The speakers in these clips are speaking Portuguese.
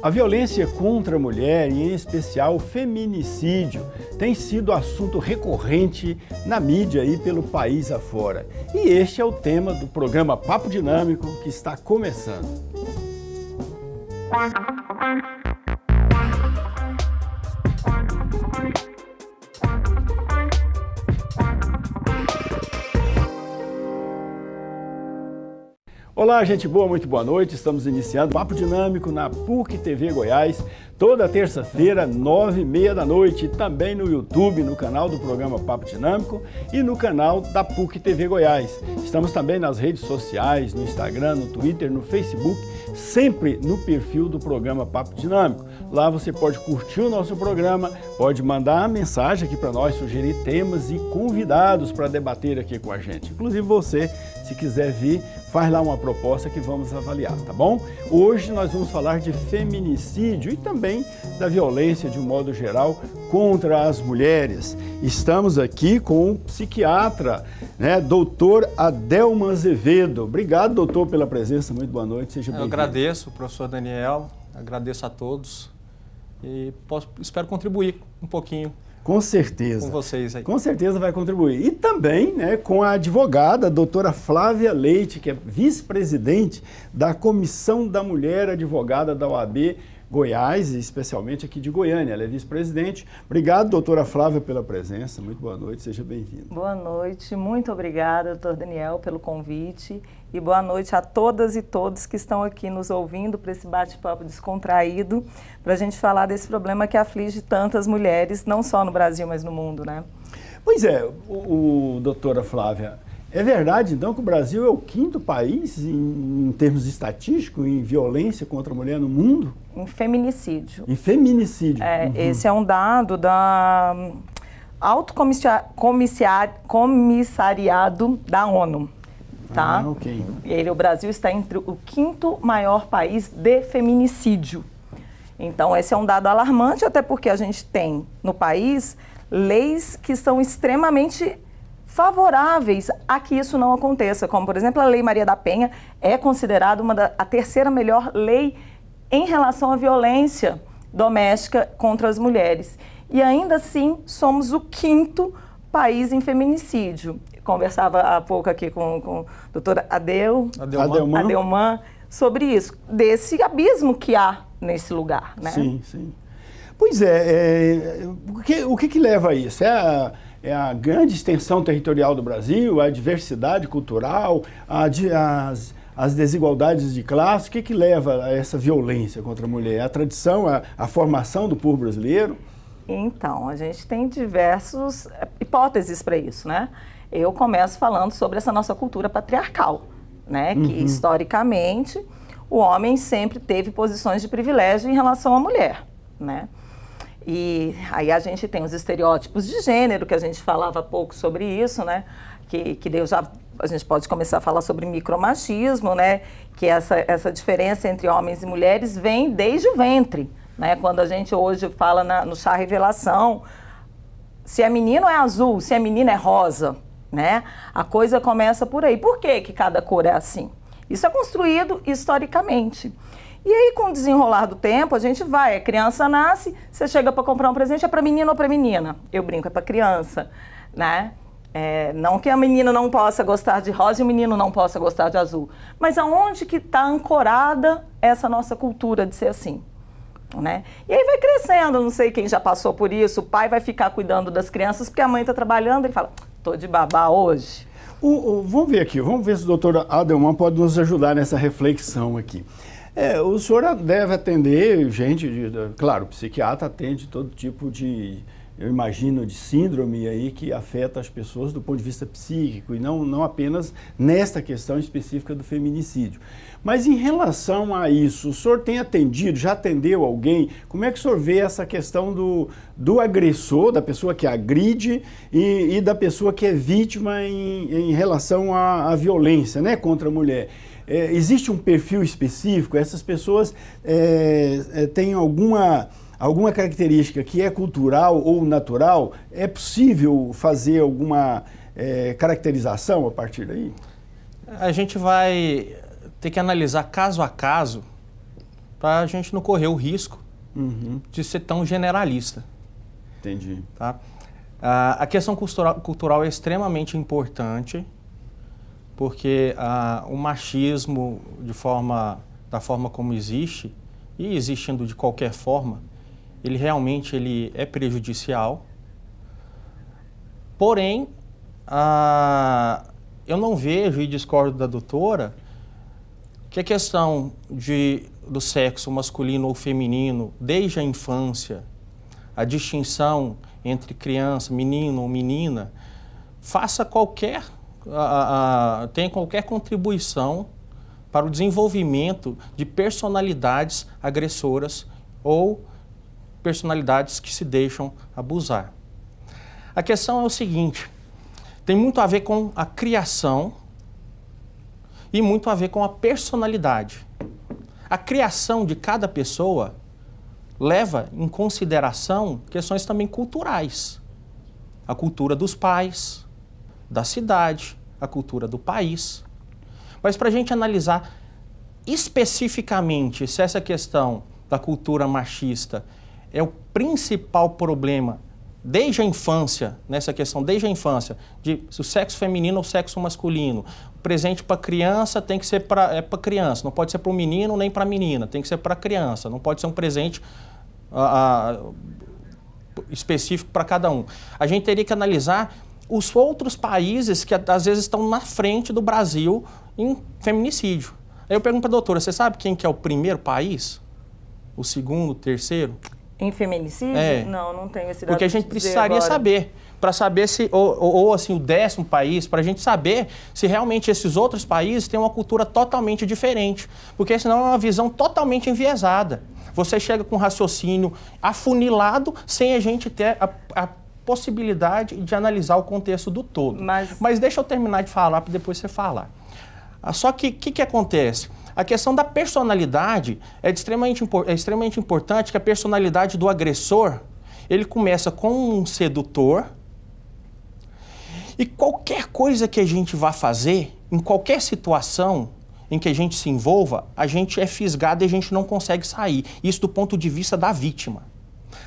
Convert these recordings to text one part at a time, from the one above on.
A violência contra a mulher, e em especial o feminicídio, tem sido assunto recorrente na mídia e pelo país afora. E este é o tema do programa Papo Dinâmico que está começando. Olá, gente boa, muito boa noite. Estamos iniciando o Papo Dinâmico na PUC TV Goiás, toda terça-feira, 9h30 da noite, e também no YouTube, no canal do programa Papo Dinâmico e no canal da PUC TV Goiás. Estamos também nas redes sociais, no Instagram, no Twitter, no Facebook, sempre no perfil do programa Papo Dinâmico. Lá você pode curtir o nosso programa, pode mandar uma mensagem aqui para nós, sugerir temas e convidados para debater aqui com a gente. Inclusive você, se quiser vir, faz lá uma proposta que vamos avaliar, tá bom? Hoje nós vamos falar de feminicídio e também da violência de um modo geral contra as mulheres. Estamos aqui com o psiquiatra, doutor Adelman Azevedo. Obrigado, doutor, pela presença. Muito boa noite, seja bem-vindo. Eu agradeço, professor Daniel, agradeço a todos e espero contribuir um pouquinho. Com certeza. Com vocês aí. Com certeza vai contribuir. E também com a advogada, a doutora Flávia Leite, que é vice-presidente da Comissão da Mulher Advogada da OAB Goiás, e especialmente aqui de Goiânia. Ela é vice-presidente. Obrigado, doutora Flávia, pela presença. Muito boa noite, seja bem-vinda. Boa noite, muito obrigada, doutor Daniel, pelo convite. E boa noite a todas e todos que estão aqui nos ouvindo para esse bate-papo descontraído, para a gente falar desse problema que aflige tantas mulheres, não só no Brasil, mas no mundo, né? Pois é, doutora Flávia, é verdade então que o Brasil é o quinto país em termos estatísticos em violência contra a mulher no mundo? Em feminicídio. Em feminicídio. Esse é um dado da Alto Comissariado da ONU. Tá? Ok. O Brasil está entre o quinto maior país de feminicídio. Então, esse é um dado alarmante, até porque a gente tem no país leis que são extremamente favoráveis a que isso não aconteça, como, por exemplo, a Lei Maria da Penha é considerada a terceira melhor lei em relação à violência doméstica contra as mulheres. E ainda assim, somos o quinto país em feminicídio. Conversava há pouco aqui com o doutor Adelman sobre isso, desse abismo que há nesse lugar, né? Sim, sim. Pois o que leva a isso? É a grande extensão territorial do Brasil, a diversidade cultural, as desigualdades de classe? O que leva a essa violência contra a mulher? A tradição, a formação do povo brasileiro? Então, a gente tem diversas hipóteses para isso, né? Eu começo falando sobre essa nossa cultura patriarcal, né? Que historicamente o homem sempre teve posições de privilégio em relação à mulher, né? E aí a gente tem os estereótipos de gênero, que a gente falava pouco sobre isso, né? Que a gente pode começar a falar sobre micromachismo, né? Que essa diferença entre homens e mulheres vem desde o ventre, né? Quando a gente hoje fala no chá revelação, se é menino é azul, se é menina é rosa, né? A coisa começa por aí. Por que cada cor é assim? Isso é construído historicamente. E aí, com o desenrolar do tempo, a gente vai, a criança nasce, você chega para comprar um presente, é para menino ou para menina? Eu brinco, é para criança, né? Não que a menina não possa gostar de rosa e o menino não possa gostar de azul, mas aonde que está ancorada essa nossa cultura de ser assim? Né? E aí vai crescendo, não sei quem já passou por isso, o pai vai ficar cuidando das crianças porque a mãe está trabalhando e fala, tô de babá hoje. Vamos ver aqui, vamos ver se o doutor Adelman pode nos ajudar nessa reflexão aqui. O senhor deve atender gente, claro, o psiquiatra atende todo tipo de, eu imagino, de síndrome aí que afeta as pessoas do ponto de vista psíquico e não apenas nesta questão específica do feminicídio. Mas em relação a isso, o senhor tem atendido, já atendeu alguém? Como é que o senhor vê essa questão do agressor, da pessoa que agride e da pessoa que é vítima em relação à violência, né, contra a mulher? Existe um perfil específico? Essas pessoas têm alguma característica que é cultural ou natural? É possível fazer alguma caracterização a partir daí? A gente vai ter que analisar caso a caso para a gente não correr o risco de ser tão generalista. Entendi. Tá? A questão cultural é extremamente importante, porque o machismo, da forma como existe, e existindo de qualquer forma, ele realmente é prejudicial. Porém, eu não vejo, e discordo da doutora, que a questão do sexo masculino ou feminino, desde a infância, a distinção entre criança, menino ou menina, tenha qualquer contribuição para o desenvolvimento de personalidades agressoras ou personalidades que se deixam abusar. A questão é o seguinte, tem muito a ver com a criação e muito a ver com a personalidade. A criação de cada pessoa leva em consideração questões também culturais. A cultura dos pais, da cidade, a cultura do país. Mas para a gente analisar especificamente se essa questão da cultura machista é o principal problema desde a infância, nessa questão desde a infância, de se o sexo feminino ou sexo masculino, o presente para criança tem que ser para criança, não pode ser para o menino nem para a menina, tem que ser para criança, não pode ser um presente específico para cada um. A gente teria que analisar os outros países que às vezes estão na frente do Brasil em feminicídio. Aí eu pergunto para a doutora, você sabe quem que é o primeiro país? O segundo, o terceiro? Em feminicídio? Não tenho esse dado. Porque a gente precisaria saber, para saber se, ou assim, o 10º país, para a gente saber se realmente esses outros países têm uma cultura totalmente diferente. Porque senão é uma visão totalmente enviesada. Você chega com um raciocínio afunilado sem a gente ter a possibilidade de analisar o contexto do todo. Mas deixa eu terminar de falar para depois você falar. Só que o que acontece? A questão da personalidade é extremamente importante, que a personalidade do agressor, ele começa com um sedutor, e qualquer coisa que a gente vá fazer, em qualquer situação em que a gente se envolva, a gente é fisgado e a gente não consegue sair. Isso do ponto de vista da vítima.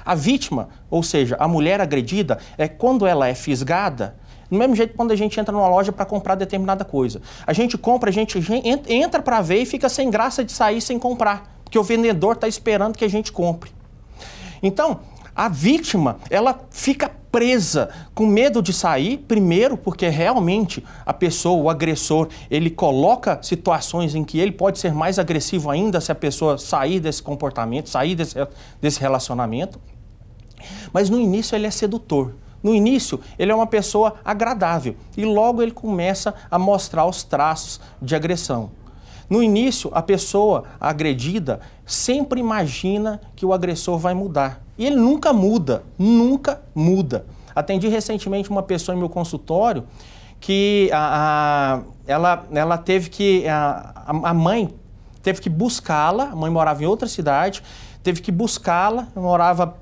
A vítima, ou seja, a mulher agredida, é quando ela é fisgada, do mesmo jeito quando a gente entra numa loja para comprar determinada coisa. A gente compra, a gente entra para ver e fica sem graça de sair sem comprar, porque o vendedor está esperando que a gente compre. Então, a vítima, ela fica presa, com medo de sair, primeiro porque realmente a pessoa, o agressor, ele coloca situações em que ele pode ser mais agressivo ainda se a pessoa sair desse comportamento, sair desse relacionamento. Mas no início ele é sedutor. No início, ele é uma pessoa agradável e logo ele começa a mostrar os traços de agressão. No início, a pessoa agredida sempre imagina que o agressor vai mudar. E ele nunca muda, nunca muda. Atendi recentemente uma pessoa em meu consultório que ela teve que... A mãe teve que buscá-la, a mãe morava em outra cidade, teve que buscá-la, morava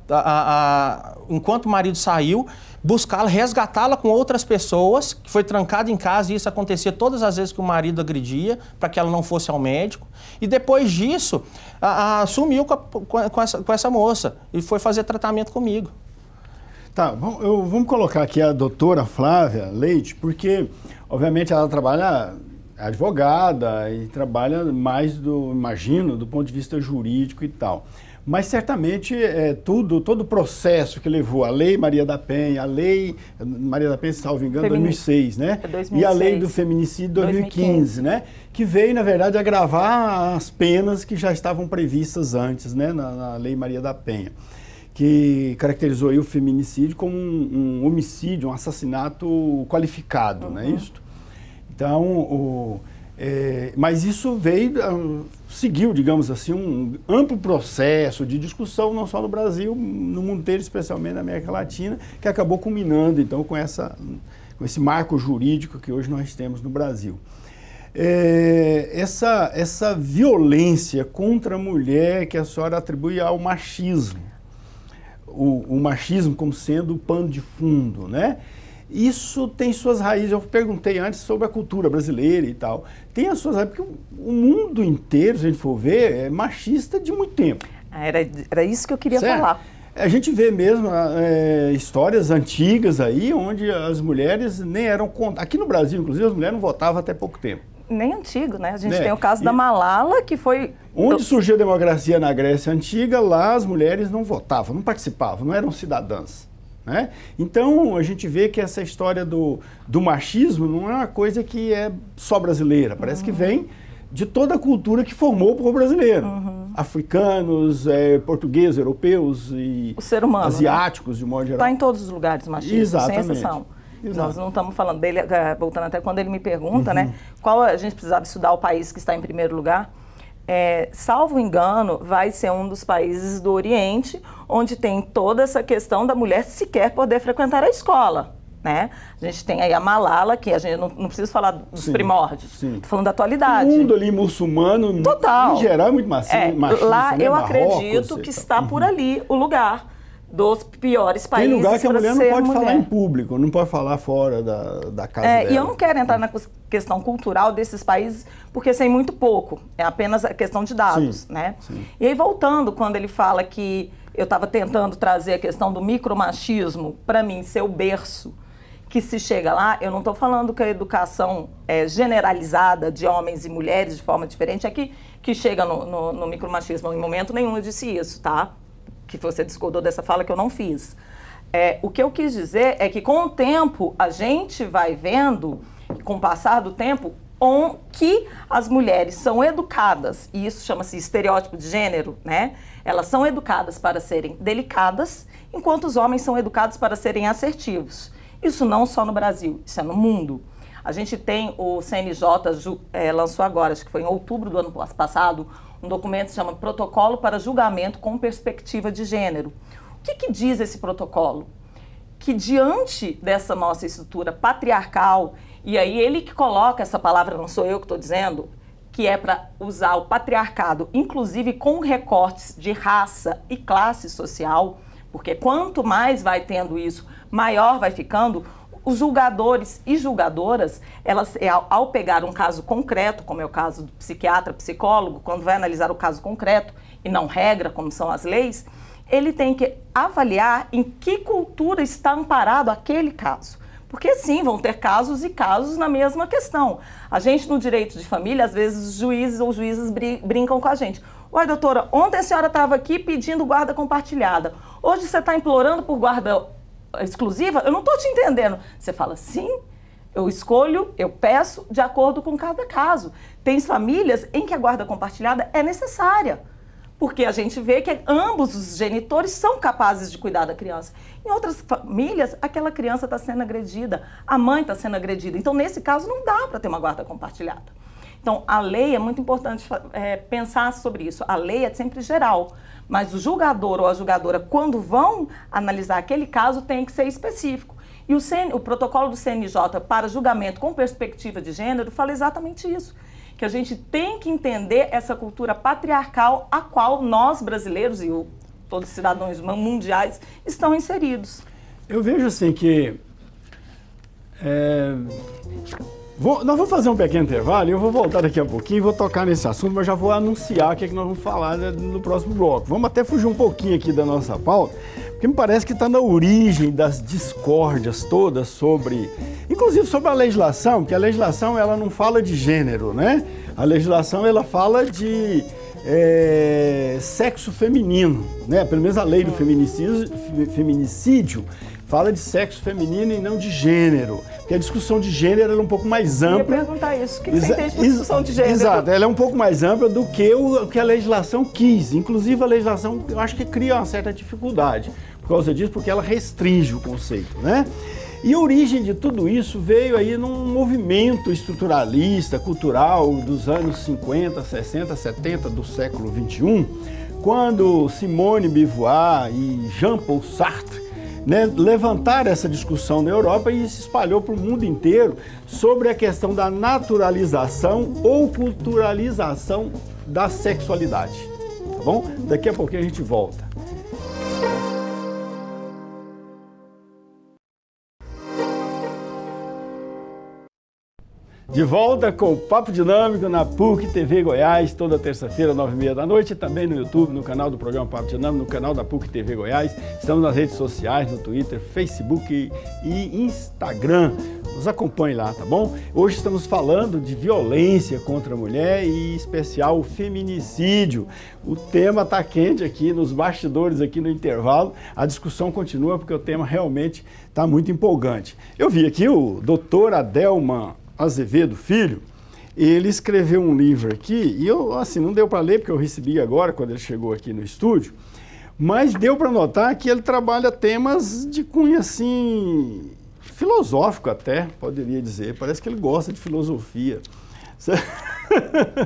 enquanto o marido saiu, buscá-la, resgatá-la com outras pessoas, que foi trancada em casa, e isso acontecia todas as vezes que o marido agredia, para que ela não fosse ao médico. E depois disso, sumiu com essa moça e foi fazer tratamento comigo. Tá, vamos colocar aqui a doutora Flávia Leite, porque, obviamente, ela trabalha advogada e trabalha mais, imagino, do ponto de vista jurídico e tal. Mas certamente todo o processo que levou a Lei Maria da Penha, a Lei Maria da Penha, se salvo engano, 2006, né? 2006. E a Lei do Feminicídio 2015, né? Que veio, na verdade, agravar as penas que já estavam previstas antes, né? Na Lei Maria da Penha, que caracterizou aí o feminicídio como um homicídio, um assassinato qualificado, não é isso? Então, mas isso seguiu, digamos assim, um amplo processo de discussão, não só no Brasil, no mundo inteiro, especialmente na América Latina, que acabou culminando, então, com esse marco jurídico que hoje nós temos no Brasil. Essa violência contra a mulher que a senhora atribui ao machismo, o machismo como sendo o pano de fundo, né? isso tem suas raízes. Eu perguntei antes sobre a cultura brasileira e tal. Tem as suas raízes, porque o mundo inteiro, se a gente for ver, é machista de muito tempo. Era isso que eu queria falar. A gente vê mesmo histórias antigas aí, onde as mulheres nem eram... Aqui no Brasil, inclusive, as mulheres não votavam até pouco tempo. Nem antigo, né? A gente tem o caso da Malala, que foi... Onde surgiu a democracia na Grécia Antiga, lá as mulheres não votavam, não participavam, não eram cidadãs. Né? Então, a gente vê que essa história do machismo não é uma coisa que é só brasileira. Parece que vem de toda a cultura que formou o povo brasileiro. Africanos, portugueses, europeus e o ser humano, asiáticos, de modo geral. Está em todos os lugares machismo, exatamente, sem exceção. Exato. Nós não estamos falando dele, voltando até quando ele me pergunta, né, qual a gente precisava estudar o país que está em primeiro lugar. Salvo engano, vai ser um dos países do Oriente onde tem toda essa questão da mulher sequer poder frequentar a escola. Né? A gente tem aí a Malala, que a gente não precisa falar dos primórdios, estou falando da atualidade. O mundo ali muçulmano, total, em geral, é muito machista. Lá né? eu Marrocos, acredito que está por ali o lugar dos piores países. Tem lugar que a mulher não pode falar em público, não pode falar fora da casa dela. E eu não quero entrar na questão cultural desses países, porque sei muito pouco, é apenas a questão de dados. Né? E aí, voltando, quando ele fala que eu estava tentando trazer a questão do micromachismo, para mim, ser o berço que se chega lá, eu não estou falando que a educação generalizada de homens e mulheres de forma diferente é que chega no micromachismo. Em momento nenhum eu disse isso, tá? Que você discordou dessa fala que eu não fiz. O que eu quis dizer é que com o tempo a gente vai vendo, com o passar do tempo, que as mulheres são educadas, e isso chama-se estereótipo de gênero, né? Elas são educadas para serem delicadas, enquanto os homens são educados para serem assertivos. Isso não só no Brasil, isso é no mundo. A gente tem o CNJ, lançou agora, acho que foi em outubro do ano passado, um documento que se chama Protocolo para Julgamento com Perspectiva de Gênero. O que diz esse protocolo? Que diante dessa nossa estrutura patriarcal, e aí ele que coloca essa palavra, não sou eu que estou dizendo, que é para usar o patriarcado, inclusive com recortes de raça e classe social, porque quanto mais vai tendo isso, maior vai ficando. Os julgadores e julgadoras, elas, ao pegar um caso concreto, como é o caso do psiquiatra, psicólogo, quando vai analisar o caso concreto e não regra, como são as leis, ele tem que avaliar em que cultura está amparado aquele caso. Porque sim, vão ter casos e casos na mesma questão. A gente, no direito de família, às vezes os juízes ou juízas brincam com a gente. Uai, doutora, ontem a senhora estava aqui pedindo guarda compartilhada. Hoje você está implorando por guarda exclusiva? Eu não estou te entendendo. Você fala, sim, eu escolho, eu peço de acordo com cada caso. Tem famílias em que a guarda compartilhada é necessária, porque a gente vê que ambos os genitores são capazes de cuidar da criança. Em outras famílias, aquela criança está sendo agredida, a mãe está sendo agredida. Então, nesse caso, não dá para ter uma guarda compartilhada. Então, a lei é muito importante pensar sobre isso. A lei é sempre geral, mas o julgador ou a julgadora, quando vão analisar aquele caso, tem que ser específico. E o protocolo do CNJ para julgamento com perspectiva de gênero fala exatamente isso, que a gente tem que entender essa cultura patriarcal a qual nós, brasileiros e todos os cidadãos mundiais, estão inseridos. Eu vejo assim que... nós vamos fazer um pequeno intervalo e eu vou voltar daqui a pouquinho e vou tocar nesse assunto, mas já vou anunciar o que é que nós vamos falar no próximo bloco. Vamos até fugir um pouquinho aqui da nossa pauta, porque me parece que está na origem das discórdias todas sobre, inclusive sobre a legislação, porque a legislação ela não fala de gênero, né? A legislação ela fala de sexo feminino, né? Pelo menos a lei do feminicídio fala de sexo feminino e não de gênero. Porque a discussão de gênero é um pouco mais ampla. Eu ia perguntar isso. O que você entende de discussão de gênero? Exato, ela é um pouco mais ampla do que o que a legislação quis. Inclusive, a legislação, eu acho que cria uma certa dificuldade por causa disso, porque ela restringe o conceito, né? E a origem de tudo isso veio aí num movimento estruturalista, cultural, dos anos 50, 60, 70 do século XXI, quando Simone de Beauvoir e Jean-Paul Sartre, né, levantaram essa discussão na Europa e se espalhou para o mundo inteiro sobre a questão da naturalização ou culturalização da sexualidade. Tá bom? Daqui a pouquinho a gente volta. De volta com o Papo Dinâmico na PUC TV Goiás, toda terça-feira, 9h30 da noite, e também no YouTube, no canal do programa Papo Dinâmico, no canal da PUC TV Goiás. Estamos nas redes sociais, no Twitter, Facebook e Instagram. Nos acompanhe lá, tá bom? Hoje estamos falando de violência contra a mulher e, em especial, o feminicídio. O tema está quente aqui nos bastidores, aqui no intervalo. A discussão continua porque o tema realmente está muito empolgante. Eu vi aqui o doutor Adelman Azevedo Filho, ele escreveu um livro aqui, e eu, assim, não deu para ler porque eu recebi agora, quando ele chegou aqui no estúdio, mas deu para notar que ele trabalha temas de cunho, assim, filosófico até, poderia dizer. Parece que ele gosta de filosofia.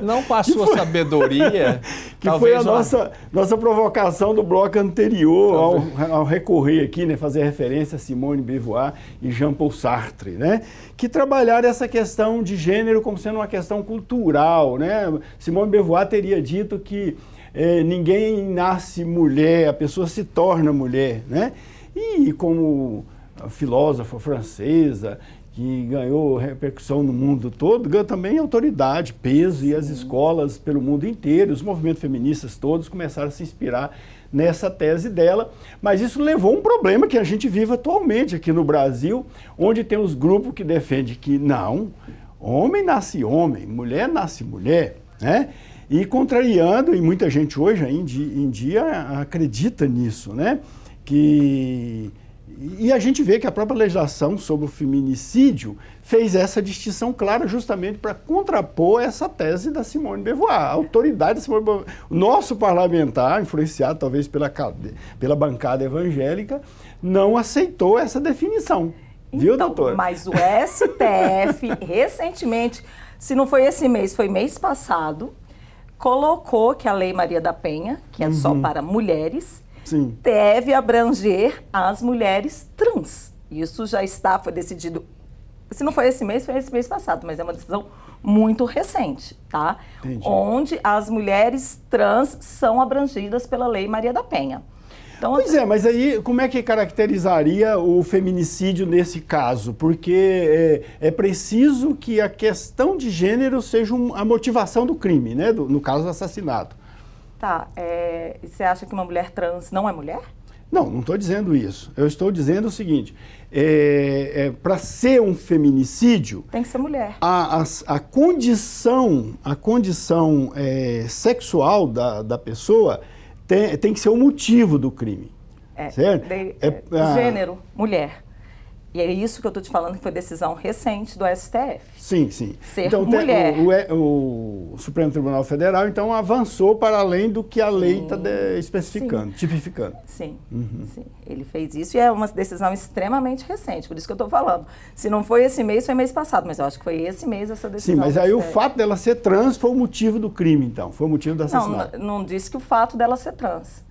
Não com a sua sabedoria. Que foi a nossa provocação do bloco anterior ao recorrer aqui, né, fazer referência a Simone de Beauvoir e Jean-Paul Sartre, né, que trabalharam essa questão de gênero como sendo uma questão cultural, né? Simone de Beauvoir teria dito que ninguém nasce mulher, a pessoa se torna mulher, né? E como filósofa francesa, que ganhou repercussão no mundo todo, ganhou também autoridade, peso, e as escolas pelo mundo inteiro, os movimentos feministas todos começaram a se inspirar nessa tese dela, mas isso levou a um problema que a gente vive atualmente aqui no Brasil, onde tem os grupos que defendem que não, homem nasce homem, mulher nasce mulher, né? E contrariando, e muita gente hoje em dia acredita nisso, né? E a gente vê que a própria legislação sobre o feminicídio fez essa distinção clara justamente para contrapor essa tese da Simone de Beauvoir. A autoridade da Simone de Beauvoir, o nosso parlamentar, influenciado talvez pela bancada evangélica, não aceitou essa definição. Viu, doutora? Mas o STF, recentemente, se não foi esse mês, foi mês passado, colocou que a Lei Maria da Penha, que é só para mulheres, sim, deve abranger as mulheres trans. Isso já foi decidido, se não foi esse mês passado, mas é uma decisão muito recente, tá? Entendi. Onde as mulheres trans são abrangidas pela Lei Maria da Penha. Então, pois é, mas aí como é que caracterizaria o feminicídio nesse caso? Porque é preciso que a questão de gênero seja a motivação do crime, né? No caso do assassinato. Tá, você acha que uma mulher trans não é mulher? Não estou dizendo isso. Eu estou dizendo o seguinte, para ser um feminicídio... Tem que ser mulher. A condição sexual da pessoa tem que ser o motivo do crime. Certo? Gênero, mulher. E é isso que eu estou te falando, que foi decisão recente do STF. Sim, sim. Ser então, mulher. O Supremo Tribunal Federal, então, avançou para além do que a lei está especificando, tipificando. Sim, sim. Ele fez isso e é uma decisão extremamente recente, por isso que eu estou falando. Se não foi esse mês, foi mês passado, mas eu acho que foi esse mês essa decisão. Sim, mas aí o fato dela ser trans foi o motivo do crime, então, foi o motivo do assassinato. Não disse que o fato dela ser trans.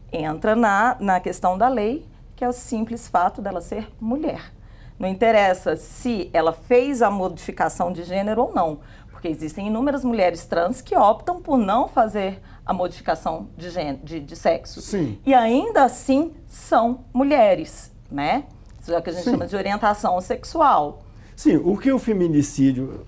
Entra na questão da lei, que é o simples fato dela ser mulher. Não interessa se ela fez a modificação de gênero ou não, porque existem inúmeras mulheres trans que optam por não fazer a modificação de gênero, de sexo. Sim. E ainda assim são mulheres, né? Isso é o que a gente chama de orientação sexual. Sim, o que o feminicídio...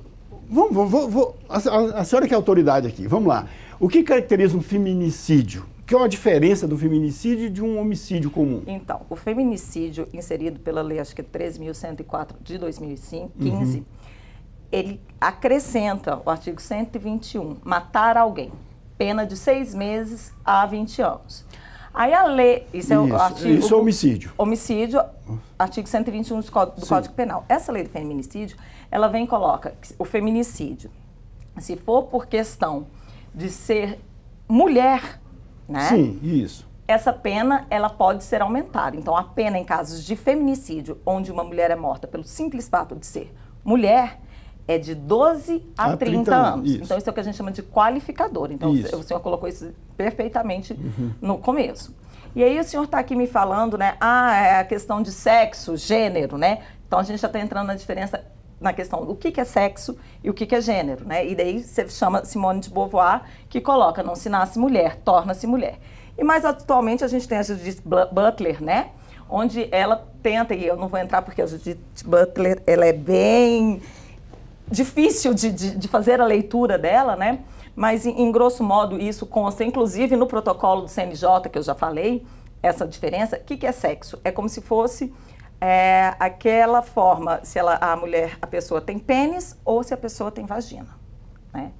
A senhora que é autoridade aqui, vamos lá. O que caracteriza um feminicídio? Que é a diferença do feminicídio e de um homicídio comum? Então, o feminicídio inserido pela lei, acho que é 13.104 de 2015, ele acrescenta o artigo 121, matar alguém, pena de 6 meses a 20 anos. Aí a lei, isso é o artigo... Isso é homicídio. Homicídio, artigo 121 do Código Penal. Essa lei do feminicídio, ela vem e coloca o feminicídio, se for por questão de ser mulher, né? Sim, isso. Essa pena, ela pode ser aumentada. Então, a pena em casos de feminicídio, onde uma mulher é morta pelo simples fato de ser mulher, é de 12 a 30 anos. Isso. Então, isso é o que a gente chama de qualificador. Então, o senhor colocou isso perfeitamente no começo. E aí, o senhor está aqui me falando, né? É a questão de sexo, gênero, né? Então, a gente já está entrando na diferença na questão do que é sexo e o que é gênero, né? E daí você chama Simone de Beauvoir, que coloca, não se nasce mulher, torna-se mulher. E mais atualmente a gente tem a Judith Butler, né? Onde ela tenta, e eu não vou entrar porque a Judith Butler, ela é bem difícil de fazer a leitura dela, né? Mas, em grosso modo, isso consta, inclusive, no protocolo do CNJ, que eu já falei, essa diferença. O que é sexo? É como se fosse aquela forma, se a pessoa tem pênis ou se a pessoa tem vagina, né?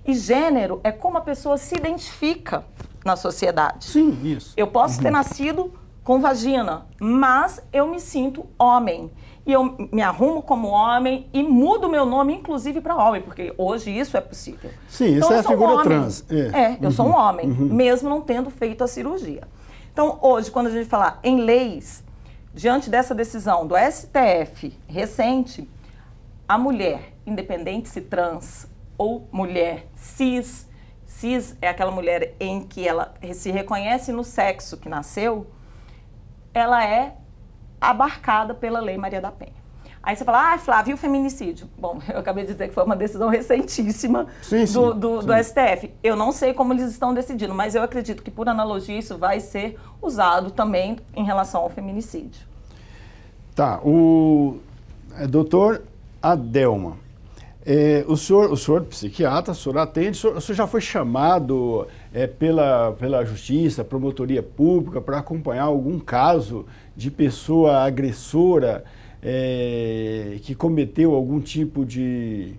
E gênero é como a pessoa se identifica na sociedade. Sim, isso. Eu posso ter nascido com vagina, mas eu me sinto homem. E eu me arrumo como homem e mudo meu nome, inclusive, para homem, porque hoje isso é possível. Sim, então, isso é a figura trans. Eu sou um homem, mesmo não tendo feito a cirurgia. Então, hoje, quando a gente falar em leis, diante dessa decisão do STF recente, a mulher, independente se trans ou mulher cis é aquela mulher em que ela se reconhece no sexo que nasceu, ela é abarcada pela Lei Maria da Penha. Aí você fala, Flávia, e o feminicídio? Bom, eu acabei de dizer que foi uma decisão recentíssima do STF. Eu não sei como eles estão decidindo, mas eu acredito que, por analogia, isso vai ser usado também em relação ao feminicídio. Tá, o doutor Adelma, o senhor psiquiatra, o senhor atende, o senhor já foi chamado pela Justiça, Promotoria Pública, para acompanhar algum caso de pessoa agressora que cometeu algum tipo de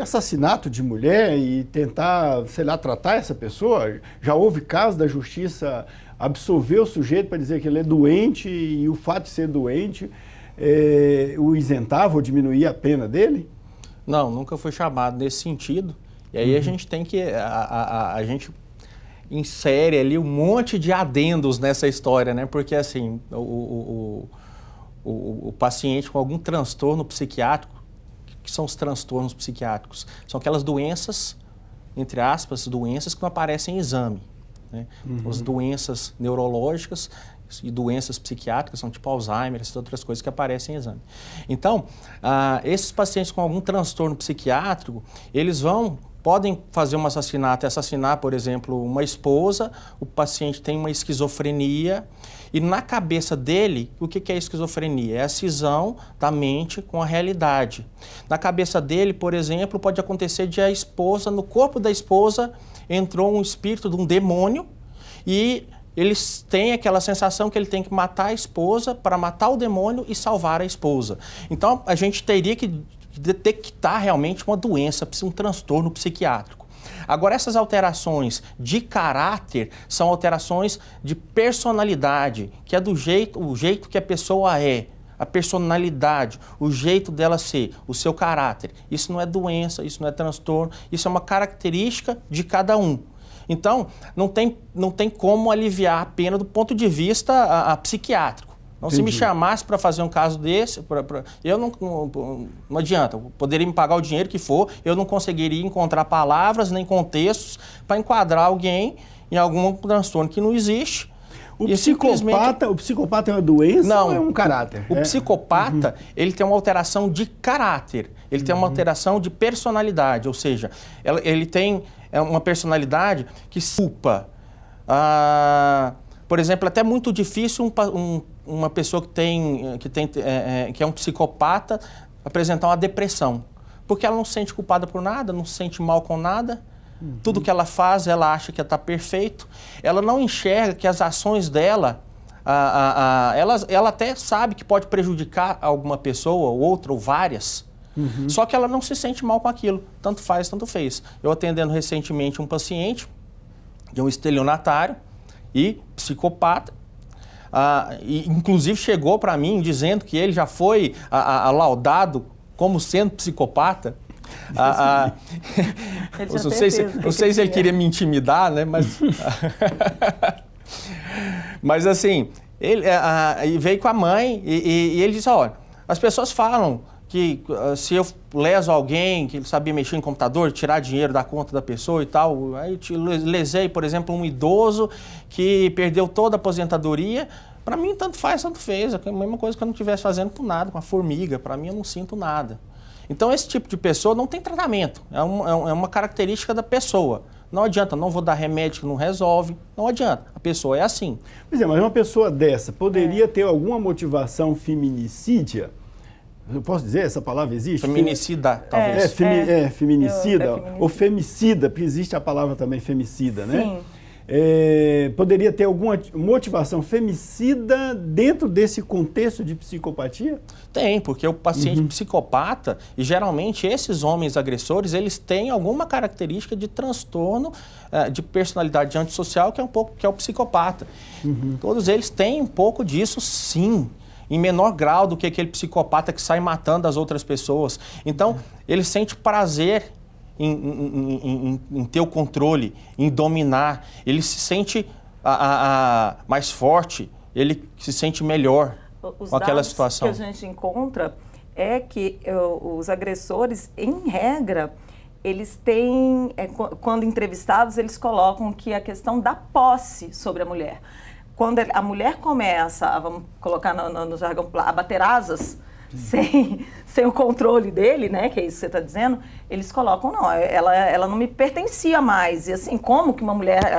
assassinato de mulher e tentar, sei lá, tratar essa pessoa? Já houve caso da Justiça absolver o sujeito para dizer que ele é doente e o fato de ser doente o isentava ou diminuía a pena dele? Não, nunca foi chamado nesse sentido. E aí a gente tem que... A gente insere ali um monte de adendos nessa história, né? Porque, assim, o paciente com algum transtorno psiquiátrico, que são os transtornos psiquiátricos? São aquelas doenças, entre aspas, doenças que não aparecem em exame, né? As doenças neurológicas e doenças psiquiátricas, são tipo Alzheimer, essas outras coisas que aparecem em exame. Então, esses pacientes com algum transtorno psiquiátrico, eles podem fazer um assassinato, assassinar, por exemplo, uma esposa, o paciente tem uma esquizofrenia, e na cabeça dele, o que é esquizofrenia? É a cisão da mente com a realidade. Na cabeça dele, por exemplo, pode acontecer de no corpo da esposa, entrou um espírito de um demônio, e eles têm aquela sensação que ele tem que matar a esposa para matar o demônio e salvar a esposa. Então, a gente teria que detectar realmente uma doença, um transtorno psiquiátrico. Agora, essas alterações de caráter são alterações de personalidade, que é o jeito que a pessoa é, a personalidade, o jeito dela ser, o seu caráter. Isso não é doença, isso não é transtorno, isso é uma característica de cada um. Então, não tem como aliviar a pena do ponto de vista psiquiátrico. Então, se me chamasse para fazer um caso desse, eu não adianta. Eu poderia me pagar o dinheiro que for, eu não conseguiria encontrar palavras nem contextos para enquadrar alguém em algum transtorno que não existe. O psicopata é uma doença ou é um caráter? O psicopata, ele tem uma alteração de caráter, ele tem uma alteração de personalidade, ou seja, ele tem uma personalidade que culpa. Por exemplo, é até muito difícil uma pessoa que é um psicopata apresentar uma depressão, porque ela não se sente culpada por nada, não se sente mal com nada. Tudo que ela faz, ela acha que está perfeito. Ela não enxerga que as ações dela, ela até sabe que pode prejudicar alguma pessoa, ou outra, ou várias. Só que ela não se sente mal com aquilo. Tanto faz, tanto fez. Eu atendendo recentemente um paciente de um estelionatário e psicopata, e inclusive chegou para mim dizendo que ele já foi laudado como sendo psicopata. Não sei se ele queria me intimidar, né? Mas assim, ele veio com a mãe e ele disse, olha, as pessoas falam que se eu leso alguém, que ele sabia mexer em computador, tirar dinheiro da conta da pessoa e tal, aí eu lesei, por exemplo, um idoso que perdeu toda a aposentadoria. Para mim, tanto faz, tanto fez. É a mesma coisa que eu não estivesse fazendo com nada, com a formiga. Para mim, eu não sinto nada. Então, esse tipo de pessoa não tem tratamento. É uma característica da pessoa. Não adianta, não vou dar remédio que não resolve. Não adianta. A pessoa é assim. Mas uma pessoa dessa poderia ter alguma motivação feminicídia? Eu posso dizer, essa palavra existe? Feminicida, talvez. Feminicida, ou femicida, porque existe a palavra também femicida, Sim. né? Poderia ter alguma motivação femicida dentro desse contexto de psicopatia? Tem, porque o paciente psicopata, e geralmente esses homens agressores, eles têm alguma característica de transtorno de personalidade antissocial, que é o psicopata. Todos eles têm um pouco disso, sim, em menor grau do que aquele psicopata que sai matando as outras pessoas. Então, ele sente prazer em ter o controle, em dominar. Ele se sente mais forte, ele se sente melhor com aquela situação. Os dados que a gente encontra é que os agressores, em regra, eles têm, quando entrevistados, eles colocam que a questão da posse sobre a mulher. Quando a mulher começa, vamos colocar no jargão, a bater asas, sem o controle dele, né, que é isso que você está dizendo, eles colocam, não, ela não me pertencia mais. E assim, como que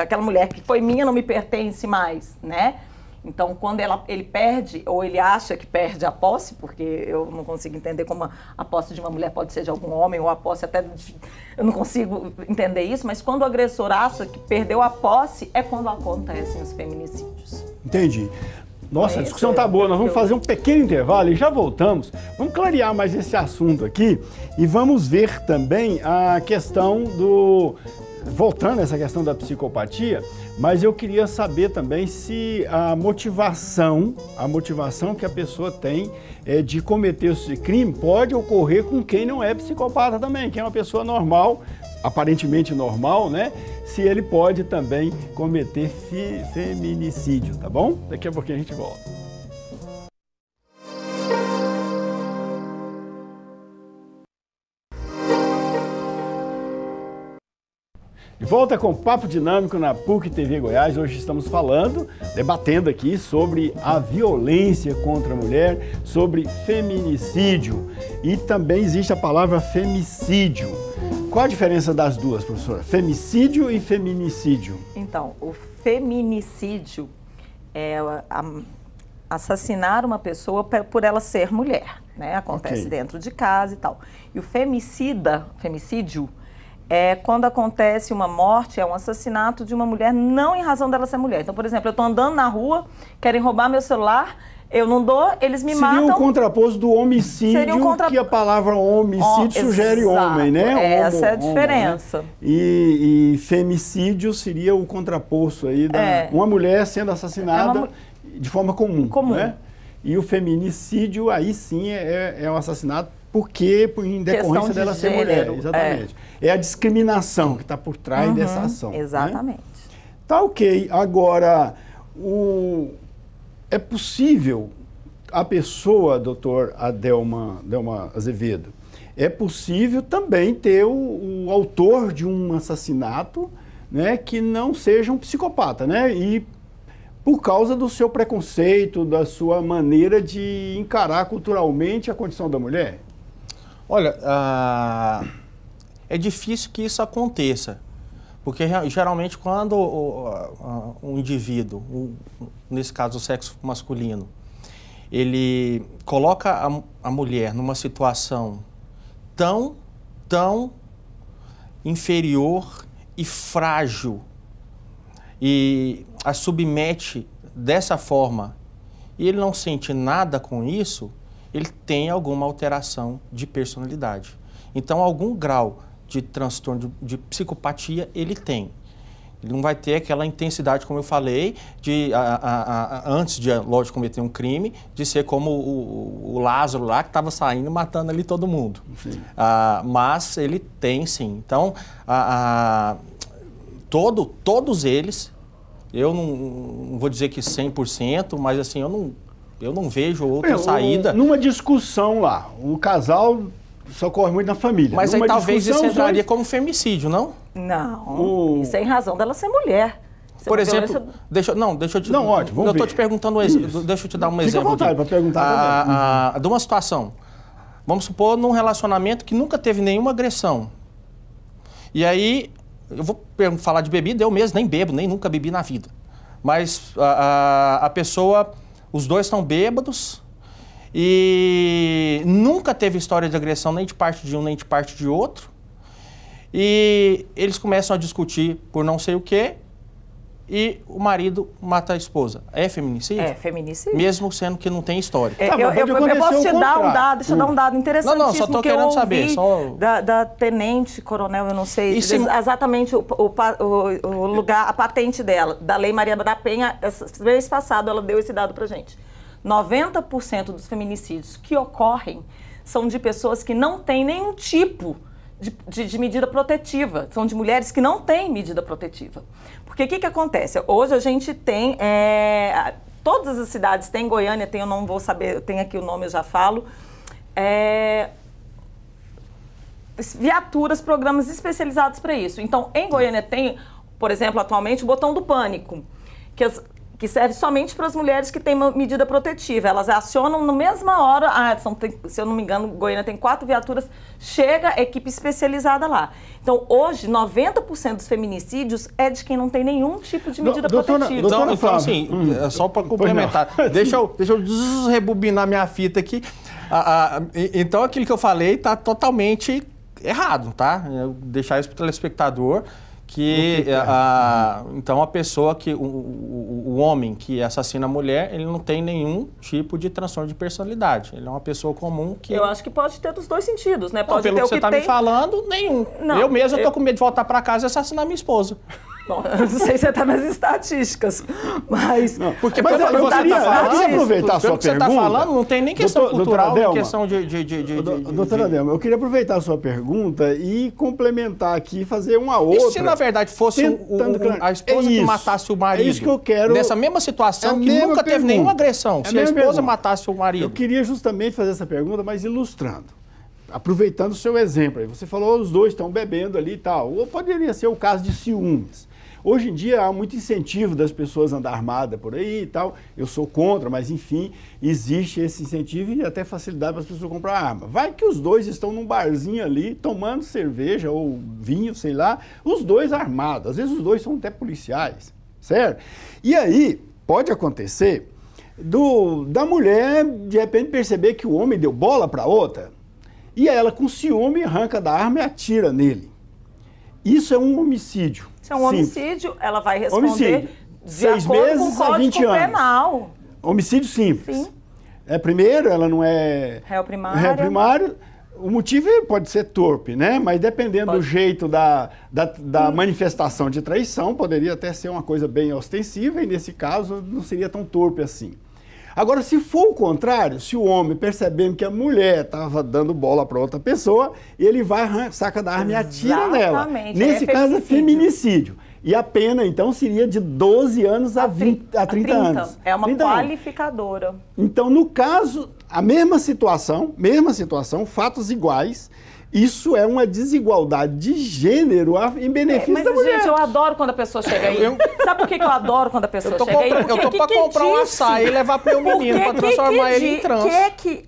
aquela mulher que foi minha não me pertence mais, né? Então, quando ele perde, ou ele acha que perde a posse, porque eu não consigo entender como a posse de uma mulher pode ser de algum homem, ou a posse até eu não consigo entender isso, mas quando o agressor acha que perdeu a posse, é quando acontecem os feminicídios. Entendi. Nossa, a discussão tá boa, nós vamos fazer um pequeno intervalo e já voltamos. Vamos clarear mais esse assunto aqui e vamos ver também a questão voltando a essa questão da psicopatia, mas eu queria saber também se a motivação que a pessoa tem de cometer esse crime pode ocorrer com quem não é psicopata também, quem é uma pessoa normal, aparentemente normal, né? Se ele pode também cometer feminicídio, tá bom? Daqui a pouquinho a gente volta. De volta com o Papo Dinâmico na PUC TV Goiás. Hoje estamos debatendo aqui sobre a violência contra a mulher, sobre feminicídio. E também existe a palavra femicídio. Qual a diferença das duas, professora? Femicídio e feminicídio. Então, o feminicídio é assassinar uma pessoa por ela ser mulher, né? Acontece dentro de casa e tal. E o femicídio, é quando acontece uma morte, é um assassinato de uma mulher, não em razão dela ser mulher. Então, por exemplo, eu estou andando na rua, querem roubar meu celular, eu não dou, eles me matam. Seria um contraposto do homicídio, que a palavra homicídio sugere homem, né? Essa é a diferença. Né? E femicídio seria o contraposto aí uma mulher sendo assassinada de forma comum. Né? E o feminicídio, aí sim, é um assassinato em decorrência dela ser mulher. Exatamente. É a discriminação que está por trás dessa ação. Exatamente. Né? Tá ok. Agora, é possível a pessoa, doutor Adelma Azevedo, é possível também ter o autor de um assassinato, né, que não seja um psicopata, né? E por causa do seu preconceito, da sua maneira de encarar culturalmente a condição da mulher? Olha, é difícil que isso aconteça, porque geralmente quando um indivíduo, nesse caso o sexo masculino, ele coloca a mulher numa situação tão inferior e frágil e a submete dessa forma e ele não sente nada com isso, ele tem alguma alteração de personalidade. Então, algum grau de transtorno de psicopatia ele tem. Ele não vai ter aquela intensidade, como eu falei, antes de, lógico, cometer um crime, de ser como o Lázaro lá, que estava saindo e matando ali todo mundo. Mas ele tem, sim. Então, todos eles, eu não vou dizer que 100%, mas assim, eu não vejo outra saída. Numa discussão lá, o casal socorre muito na família. Mas aí talvez isso entraria como femicídio, não? Não, isso é em razão dela ser mulher. Por exemplo, deixa eu te... Não, ótimo, eu estou te perguntando, deixa eu te dar um exemplo. Fica à vontade para perguntar também. De uma situação, vamos supor, num relacionamento que nunca teve nenhuma agressão. E aí, eu vou falar de bebida, eu mesmo nem bebo, nem nunca bebi na vida. Mas a pessoa, os dois estão bêbados e nunca teve história de agressão nem de parte de um nem de parte de outro. E eles começam a discutir por não sei o quê e o marido mata a esposa. É feminicídio? É feminicídio. Mesmo sendo que não tem história. Eu posso te dar um dado, deixa eu dar um dado interessantíssimo. Não, só tô querendo saber. Da tenente coronel, eu não sei exatamente o lugar, a patente dela, da Lei Maria da Penha. Mês passado ela deu esse dado pra gente. 90% dos feminicídios que ocorrem são de pessoas que não têm nenhum tipo de medida protetiva. São de mulheres que não têm medida protetiva. Porque o que acontece? Hoje a gente tem... todas as cidades têm, Goiânia tem, eu não vou saber, tem aqui o nome, eu já falo. Viaturas, programas especializados para isso. Então, em Goiânia tem, por exemplo, atualmente, o botão do pânico, que serve somente para as mulheres que têm uma medida protetiva. Elas acionam na mesma hora, se eu não me engano, Goiânia tem 4 viaturas, chega a equipe especializada lá. Então, hoje, 90% dos feminicídios é de quem não tem nenhum tipo de medida protetiva. Então, assim, só para complementar, deixa eu desrebobinar minha fita aqui. Então, aquilo que eu falei está totalmente errado, tá? Eu deixar isso para o telespectador. Então a pessoa o homem que assassina a mulher, ele não tem nenhum tipo de transtorno de personalidade. Ele é uma pessoa comum que... Eu acho que pode ter dos dois sentidos, né? Pode ter pelo que você está me falando, nenhum. Não, eu mesmo estou com medo de voltar para casa e assassinar minha esposa. Bom, eu não sei se você está nas estatísticas, mas... Não, porque pelo que você está falando, eu queria aproveitar a sua pergunta. Você está falando, não tem nem questão cultural, nem questão de... Doutora Adelma, eu queria aproveitar a sua pergunta e complementar aqui, fazer uma outra... E se na verdade fosse a esposa que matasse o marido? É isso que eu quero... Nessa mesma situação, que nunca teve nenhuma agressão, se a esposa matasse o marido? Eu queria justamente fazer essa pergunta, mas ilustrando. Aproveitando o seu exemplo aí. Você falou, os dois estão bebendo ali e tal. Ou poderia ser o caso de ciúmes. Hoje em dia há muito incentivo das pessoas andar armadas por aí e tal. Eu sou contra, mas enfim, existe esse incentivo e até facilidade para as pessoas comprar arma. Vai que os dois estão num barzinho ali, tomando cerveja ou vinho, sei lá, os dois armados. Às vezes os dois são até policiais, certo? E aí pode acontecer da mulher, de repente, perceber que o homem deu bola para outra e ela, com ciúme, arranca da arma e atira nele. Isso é um homicídio. Se é um homicídio, ela vai responder de acordo com o Código Penal. Homicídio simples. Sim. Primeiro, ela não é réu primário. O motivo pode ser torpe, né? Mas dependendo do jeito da manifestação de traição, poderia até ser uma coisa bem ostensiva e nesse caso não seria tão torpe assim. Agora, se for o contrário, se o homem, percebendo que a mulher estava dando bola para outra pessoa, ele vai, saca da arma e atira nela. Nesse caso, é feminicídio. E a pena, então, seria de 12 anos a 30 anos. É uma qualificadora. Então, no caso, a mesma situação, fatos iguais. Isso é uma desigualdade de gênero em benefício da mulher. Mas, gente, eu adoro quando a pessoa chega aí. Sabe por que eu adoro quando a pessoa chega aí? Eu tô pra comprar um açaí e levar pro meu menino, pra transformar ele em trans. O que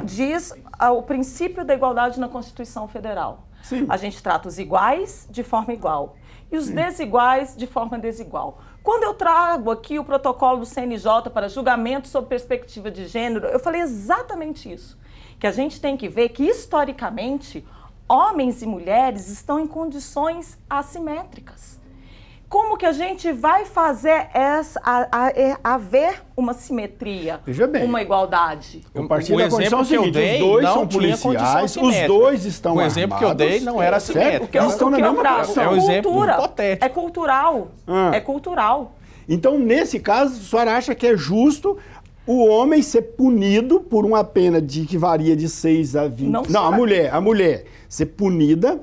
diz o princípio da igualdade na Constituição Federal? Sim. A gente trata os iguais de forma igual e os desiguais de forma desigual. Quando eu trago aqui o protocolo do CNJ para julgamento sob perspectiva de gênero, eu falei exatamente isso. Que a gente tem que ver que, historicamente, homens e mulheres estão em condições assimétricas. Como que a gente vai fazer haver uma simetria, uma igualdade? O exemplo que eu dei, os dois são policiais, os dois estão armados. O exemplo que eu dei não era simétrico. O que eu trago é um exemplo hipotético. É cultural. É cultural. Então, nesse caso, a senhora acha que é justo o homem ser punido por uma pena que varia de 6 a 20... Não, a mulher ser punida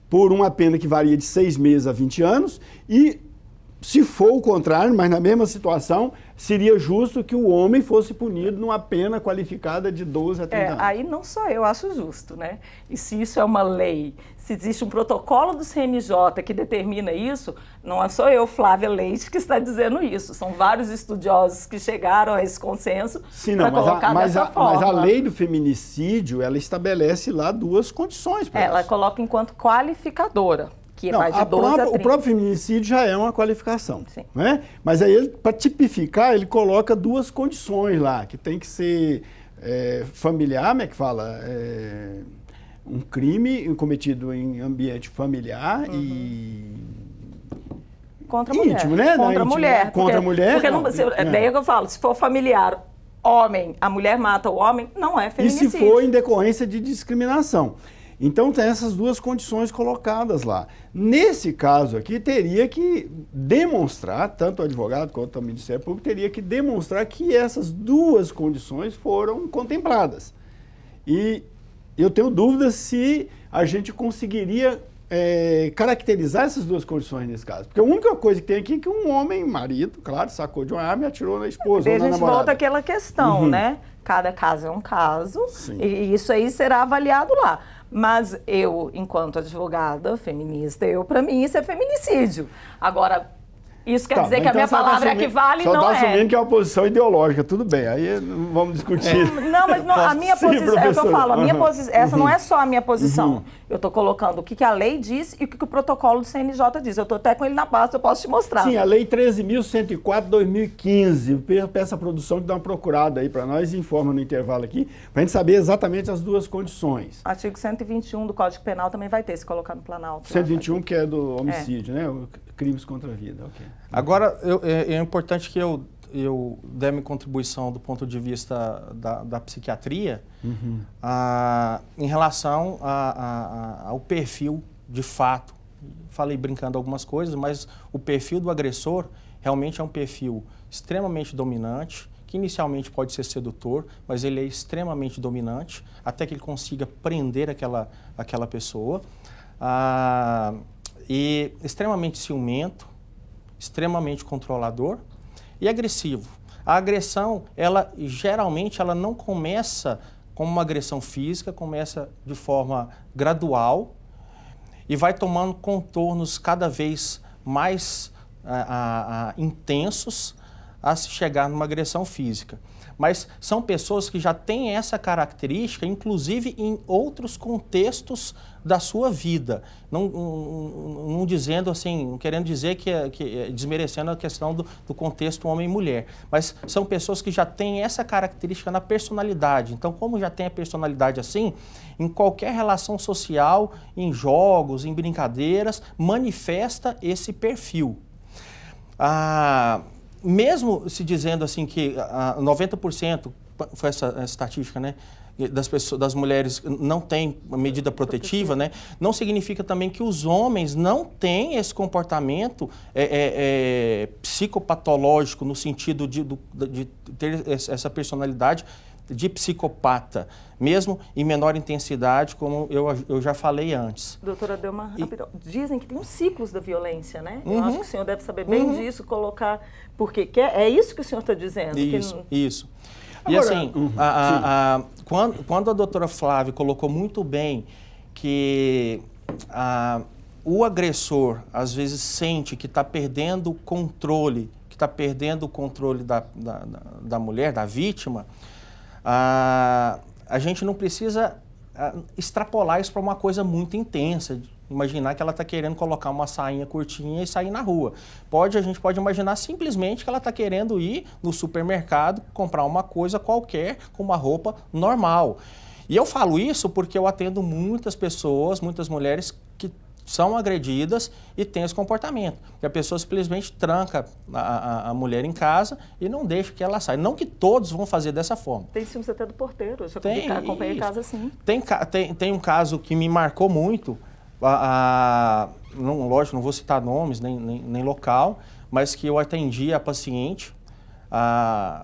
por uma pena que varia de 6 meses a 20 anos e, se for o contrário, mas na mesma situação, seria justo que o homem fosse punido numa pena qualificada de 12 a 30 anos. Aí não só eu acho justo, né? E se isso é uma lei, se existe um protocolo do CNJ que determina isso, não sou eu, Flávia Leite, que está dizendo isso. São vários estudiosos que chegaram a esse consenso para colocar dessa forma. Mas a lei do feminicídio, ela estabelece lá 2 condições. Ela coloca enquanto qualificadora. Que vai de 12 a 30. O próprio feminicídio já é uma qualificação. Sim. Né? Mas aí, para tipificar, ele coloca 2 condições lá, que tem que ser familiar, como é que fala? Um crime cometido em ambiente familiar e contra a mulher. Íntimo, né? Contra a mulher. Contra a mulher. Porque não, daí é que eu falo, se for familiar, homem, a mulher mata o homem, não é feminicídio. E se for em decorrência de discriminação. Então tem essas duas condições colocadas lá. Nesse caso aqui, teria que demonstrar, tanto o advogado quanto o Ministério Público, teria que demonstrar que essas duas condições foram contempladas. E eu tenho dúvidas se a gente conseguiria caracterizar essas duas condições nesse caso. Porque a única coisa que tem aqui é que um homem, marido, claro, sacou de uma arma e atirou na esposa ou na namorada. A gente volta àquela questão, né? Cada caso é um caso. Sim. E isso aí será avaliado lá. Mas eu, enquanto advogada feminista, para mim isso é feminicídio. Agora, isso quer dizer que a minha palavra é que vale, não é. Só está assumindo que é uma posição ideológica, tudo bem, aí não vamos discutir. Não, mas não, a minha posição, é o que eu falo, a minha posição, essa não é só a minha posição. Eu estou colocando o que a lei diz e o que o protocolo do CNJ diz. Eu estou até com ele na pasta, eu posso te mostrar. Sim, a lei 13.104/2015, peço a produção que dá uma procurada aí para nós e informa no intervalo aqui, para a gente saber exatamente as duas condições. Artigo 121 do Código Penal também vai ter, se colocar no Planalto. 121 que é do homicídio, né? Crimes contra a vida, ok. Agora, é importante que eu der minha contribuição do ponto de vista da psiquiatria em relação ao perfil de fato. Falei brincando algumas coisas, mas o perfil do agressor realmente é um perfil extremamente dominante, que inicialmente pode ser sedutor, mas ele é extremamente dominante, até que ele consiga prender aquela pessoa. E extremamente ciumento, extremamente controlador e agressivo. A agressão, geralmente, ela não começa como uma agressão física, começa de forma gradual e vai tomando contornos cada vez mais intensos a se chegar numa agressão física. Mas são pessoas que já têm essa característica, inclusive em outros contextos da sua vida. Não dizendo assim, não querendo dizer que desmerecendo a questão do contexto homem e mulher. Mas são pessoas que já têm essa característica na personalidade. Então, como já tem a personalidade assim, em qualquer relação social, em jogos, em brincadeiras, manifesta esse perfil. Mesmo se dizendo assim que 90%, foi essa estatística, né, das mulheres não têm medida protetiva, né, não significa também que os homens não têm esse comportamento psicopatológico no sentido de ter essa personalidade de psicopata, mesmo em menor intensidade, como eu já falei antes. Doutora Delma, dizem que tem uns ciclos da violência, né? Eu acho que o senhor deve saber bem disso, colocar, porque é isso que o senhor está dizendo. Isso. Agora, e assim, quando a doutora Flávia colocou muito bem que o agressor, às vezes, sente que está perdendo o controle, da mulher, da vítima, a gente não precisa extrapolar isso para uma coisa muito intensa, imaginar que ela está querendo colocar uma sainha curtinha e sair na rua. A gente pode imaginar simplesmente que ela está querendo ir no supermercado, comprar uma coisa qualquer com uma roupa normal. E eu falo isso porque eu atendo muitas pessoas, muitas mulheres que são agredidas e têm esse comportamento. Que a pessoa simplesmente tranca a mulher em casa e não deixa que ela saia. Não que todos vão fazer dessa forma. Tem filmes até do porteiro, eu já acompanhei casa assim. Tem um caso que me marcou muito, lógico, não vou citar nomes, nem local, mas que eu atendi a paciente,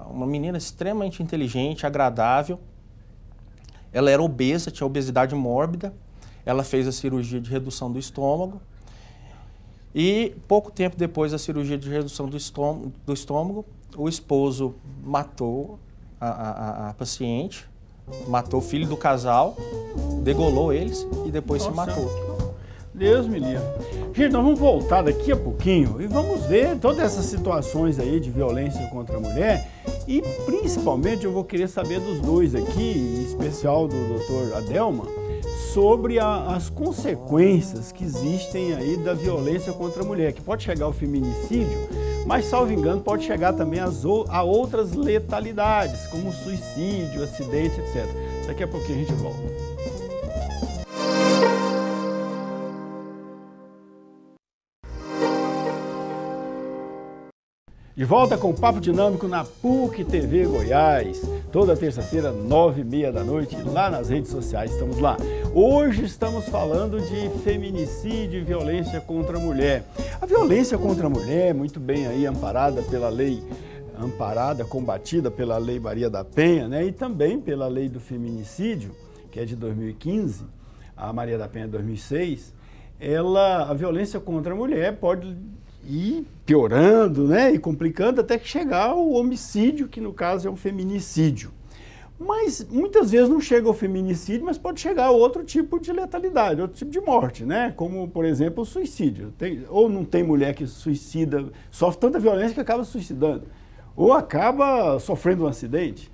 uma menina extremamente inteligente, agradável. Ela era obesa, tinha obesidade mórbida. Ela fez a cirurgia de redução do estômago e pouco tempo depois da cirurgia de redução do estômago, o esposo matou a paciente, matou o filho do casal, degolou eles e depois se matou. Deus me livre. Gente, nós vamos voltar daqui a pouquinho e vamos ver todas essas situações aí de violência contra a mulher e principalmente eu vou querer saber dos dois aqui, em especial do Dr. Adelma, sobre as consequências que existem aí da violência contra a mulher, que pode chegar ao feminicídio, mas, salvo engano, pode chegar também a outras letalidades, como suicídio, acidente, etc. Daqui a pouquinho a gente volta. De volta com o Papo Dinâmico na PUC TV Goiás, toda terça-feira, 9h30 da noite, lá nas redes sociais, estamos lá. Hoje estamos falando de feminicídio e violência contra a mulher. A violência contra a mulher, muito bem aí amparada pela lei, combatida pela Lei Maria da Penha, né? E também pela lei do feminicídio, que é de 2015, a Maria da Penha é de 2006, a violência contra a mulher pode ir piorando, né, e complicando até que chegar ao homicídio, que no caso é um feminicídio. Mas muitas vezes não chega ao feminicídio, mas pode chegar a outro tipo de letalidade, outro tipo de morte, né, como por exemplo o suicídio. Ou não tem mulher que suicida, sofre tanta violência que acaba suicidando, ou acaba sofrendo um acidente.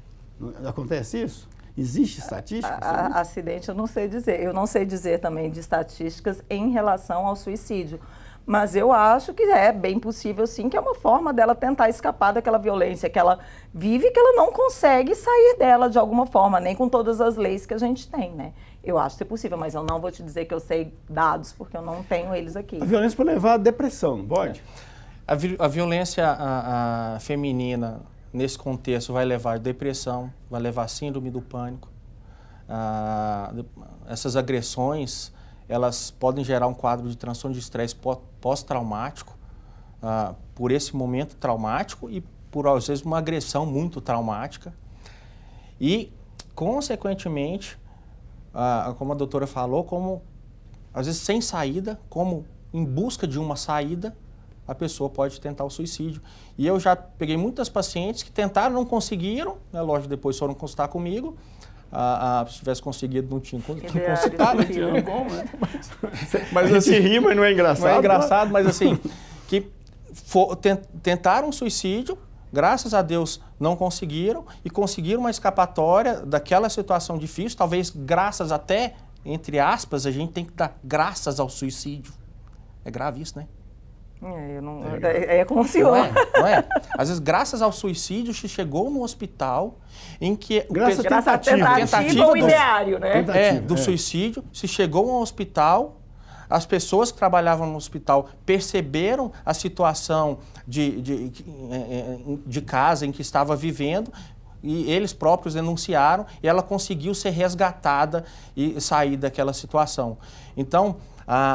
Acontece isso? Existe estatística? Acidente eu não sei dizer. Eu não sei dizer também de estatísticas em relação ao suicídio. Mas eu acho que é bem possível, sim, que é uma forma dela tentar escapar daquela violência que ela vive e que ela não consegue sair dela de alguma forma, nem com todas as leis que a gente tem, né? Eu acho que é possível, mas eu não vou te dizer que eu sei dados, porque eu não tenho eles aqui. A violência pode levar à depressão, não pode? A violência feminina, nesse contexto, vai levar à depressão, vai levar à síndrome do pânico. Essas agressões, elas podem gerar um quadro de transtorno de estresse pós-traumático, por esse momento traumático e por, às vezes, uma agressão muito traumática. E, consequentemente, como a doutora falou, como, às vezes, sem saída, como em busca de uma saída, a pessoa pode tentar o suicídio. E eu já peguei muitas pacientes que tentaram, não conseguiram, né, lógico, depois foram consultar comigo. Se tivesse conseguido, não tinha consultado. Não tinha como, né? Mas assim, ri, mas não é engraçado. Não é engraçado, mas assim, que tentaram suicídio, graças a Deus não conseguiram, e conseguiram uma escapatória daquela situação difícil, talvez graças até, entre aspas, a gente tem que dar graças ao suicídio. É grave isso, né? É como o senhor. Não é? Às vezes, graças ao suicídio, se chegou no hospital em que... Graças à tentativa ou ideário, né? Do suicídio, se chegou a um hospital, as pessoas que trabalhavam no hospital perceberam a situação de casa em que estava vivendo, e eles próprios denunciaram, e ela conseguiu ser resgatada e sair daquela situação. Então,